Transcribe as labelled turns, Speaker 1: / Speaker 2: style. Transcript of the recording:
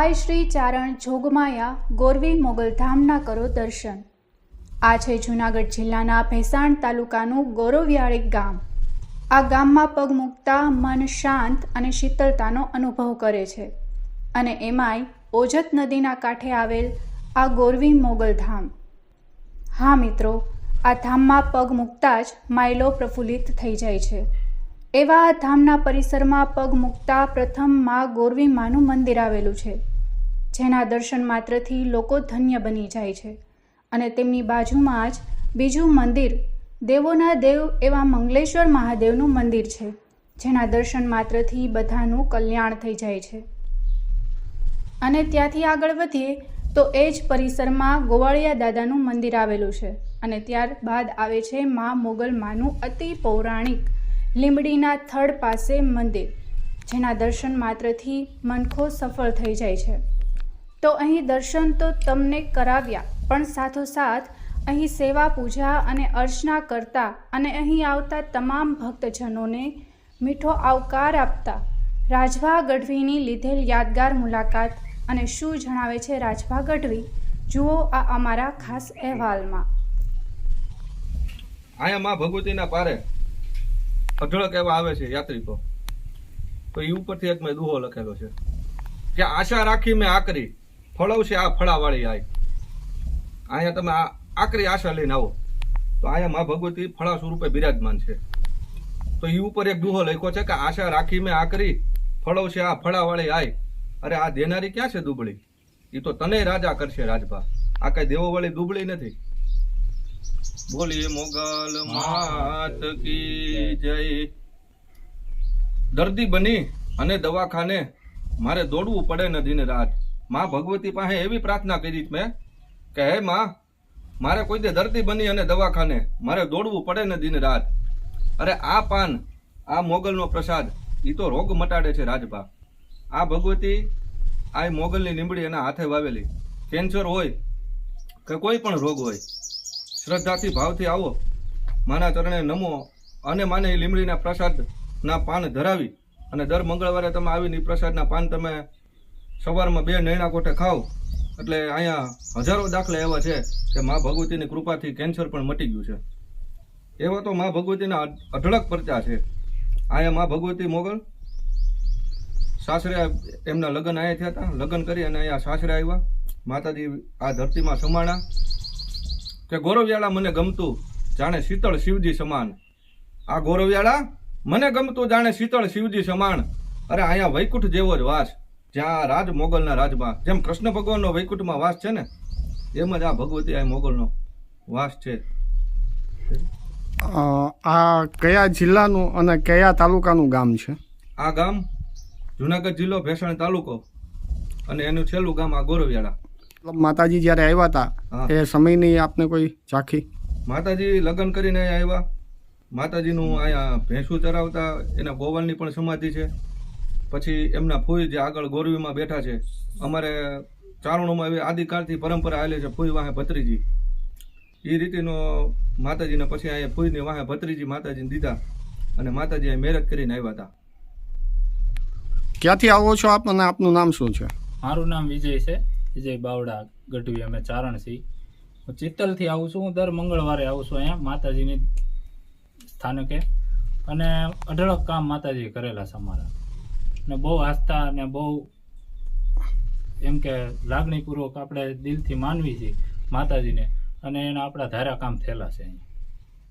Speaker 1: આય શ્રી ચારણ જોગમાયા ગોરવી મોગલધામના કરો દર્શન। આ છે જૂનાગઢ જિલ્લાના ભેસાણ તાલુકાનું ગોરવિયાળી ગામ। આ ગામમાં પગ મૂકતા મન શાંત અને શીતળતાનો અનુભવ કરે છે અને એમાંય ઓજત નદીના કાંઠે આવેલ આ ગોરવી મોગલધામ। હા મિત્રો, આ ધામમાં પગ મૂકતા જ માયલો પ્રફુલ્લિત થઈ જાય છે। એવા આ ધામના પરિસરમાં પગ મૂકતા પ્રથમ માં ગોરવી માનું મંદિર આવેલું છે, જેના દર્શન માત્રથી લોકો ધન્ય બની જાય છે અને તેમની બાજુમાં જ બીજું મંદિર દેવોના દેવ એવા મંગલેશ્વર મહાદેવનું મંદિર છે, જેના દર્શન માત્રથી બધાનું કલ્યાણ થઈ જાય છે। અને ત્યાંથી આગળ વધીએ તો એ જ પરિસરમાં ગોવાળિયા દાદાનું મંદિર આવેલું છે અને ત્યારબાદ આવે છે મા મોગલ માનું અતિ પૌરાણિક લીંબડીના થડ પાસે મંદિર, જેના દર્શન માત્રથી મનખો સફળ થઈ જાય છે। તો અહીં દર્શન તો તમને કરાવ્યા, પણ સાથોસાથ અહીં સેવા પૂજા અને અર્ચના કરતા અને અહીં આવતા તમામ ભક્તજનોને મીઠો આવકાર આપતા રાજભા ગઢવીની લીધેલ યાદગાર મુલાકાત અને શું જણાવે છે રાજભા ગઢવી, જુઓ આ અમારા ખાસ અહેવાલમાં।
Speaker 2: અહીંયા માં ભગવતીના પારે અઢળક એવા આવે છે યાત્રિકો, તો એ ઉપરથી એક મેં દુહો લખેલો છે કે આશા રાખી મેં આકરી ફળવશે આ ફળાવાળી આય। અહીંયા તમે આકરી આશા લઈને આવો તો અહીંયા માં ભગવતી ફળા સ્વરૂપે બિરાજમાન છે। તો એ ઉપર એક દુહો લખ્યો છે કે આશા રાખી મેં આકરી ફળવશે આ ફળાવાળી આય। અરે આ દેનારી ક્યાં છે દુબળી? એ તો તને રાજા કરશે રાજભા, આ કઈ દેવો વાળી દુબળી નથી। બોલીએ મોગલ માત કી જય। દર્દી બની અને દવાખાને મારે દોડવું પડે ને દિન રાત। માં ભગવતી પાસે એવી પ્રાર્થના કરી મેં કે હે માં, મારે કોઈ દે દર્દી બની અને દવાખાને મારે દોડવું પડે ને દિન રાત। અરે આ પાન, આ મોગલનો પ્રસાદ, એ તો રોગ મટાડે છે રાજભા। આ ભગવતી આ મોગલની લીંબડી એના હાથે વાવેલી, કેન્સર હોય કે કોઈ પણ રોગ હોય, શ્રદ્ધાથી ભાવથી આવો, માના ચરણે નમો અને માને એ લીંબડીના પ્રસાદના પાન ધરાવી અને દર મંગળવારે તમે આવીને એ પ્રસાદના પાન તમે સવારમાં 2 નૈણા કોઠે ખાઓ એટલે અહીંયા હજારો દાખલા એવા છે કે મા ભગવતીની કૃપાથી કેન્સર પણ મટી ગયું છે। એવા તો મા ભગવતીના અઢળક પરચા છે। અહીંયા મા ભગવતી મોગલ સાસરે એમના લગ્ન અહીંયા થયા હતા, લગ્ન કરી અને અહીંયા સાસરે આવ્યા, માતાજી આ ધરતીમાં સમાણા કે ગોરવિયાળા મને ગમતું જાણે શીતળ શિવજી સમાન। આ ગોરવિયાળા મને ગમતું જાણે શીતળ શિવજી સમાન। અરે અહીંયા વૈકુંઠ જેવો જ વાસ, જ્યાં રાજ મોગલના રાજમાં જેમ કૃષ્ણ ભગવાનનો વૈકુંઠમાં વાસ છે ને, એમ જ આ ભગવતી આ મોગલનો વાસ છે।
Speaker 3: આ કયા જિલ્લાનું અને કયા તાલુકાનું ગામ છે?
Speaker 2: આ ગામ જુનાગઢ જિલ્લો, ભેસાણ તાલુકો, અને એનું છેલ્લું ગામ આ ગોરવિયાળા।
Speaker 3: માતાજી જ્યારે આવ્યા હતા એ સમયની આપને કોઈ ઝાંખી?
Speaker 2: માતાજી લગ્ન કરીને અહીંયા આવ્યા, માતાજીનું અહીંયા ભેંસું ચરાવતા એના ગોવાલની પણ સમાધિ છે। પછી એમના ફૂઈ જે આગળ ગોરવીમાં બેઠા છે, અમારે ચારણોમાં એવી આદિકાળથી પરંપરા આવેલી છે, ફૂઈ વાહે ભત્રીજી, એ રીતિનો માતાજીને પછી અહીંયા ફૂઈની વાહે ભત્રીજી માતાજીને દીધા અને માતાજી અહીં મેરેજ કરીને આવ્યા હતા।
Speaker 3: ક્યાંથી આવો છો આપ અને આપનું નામ શું છે?
Speaker 4: મારું નામ વિજય છે, વિજય બાવડા ગઢવી, અમે ચારણ છીએ। હું ચિત્તલથી આવું છું, હું દર મંગળવારે આવું છું અહીંયા માતાજીની સ્થાનકે, અને અઢળક કામ માતાજી કરેલા છે અમારા, ને બહુ આસ્થા અને બહુ એમ કે લાગણીપૂર્વક આપણે દિલથી માનવી છીએ માતાજીને, અને એના આપણા ધારા કામ થયેલા છે અહીંયા।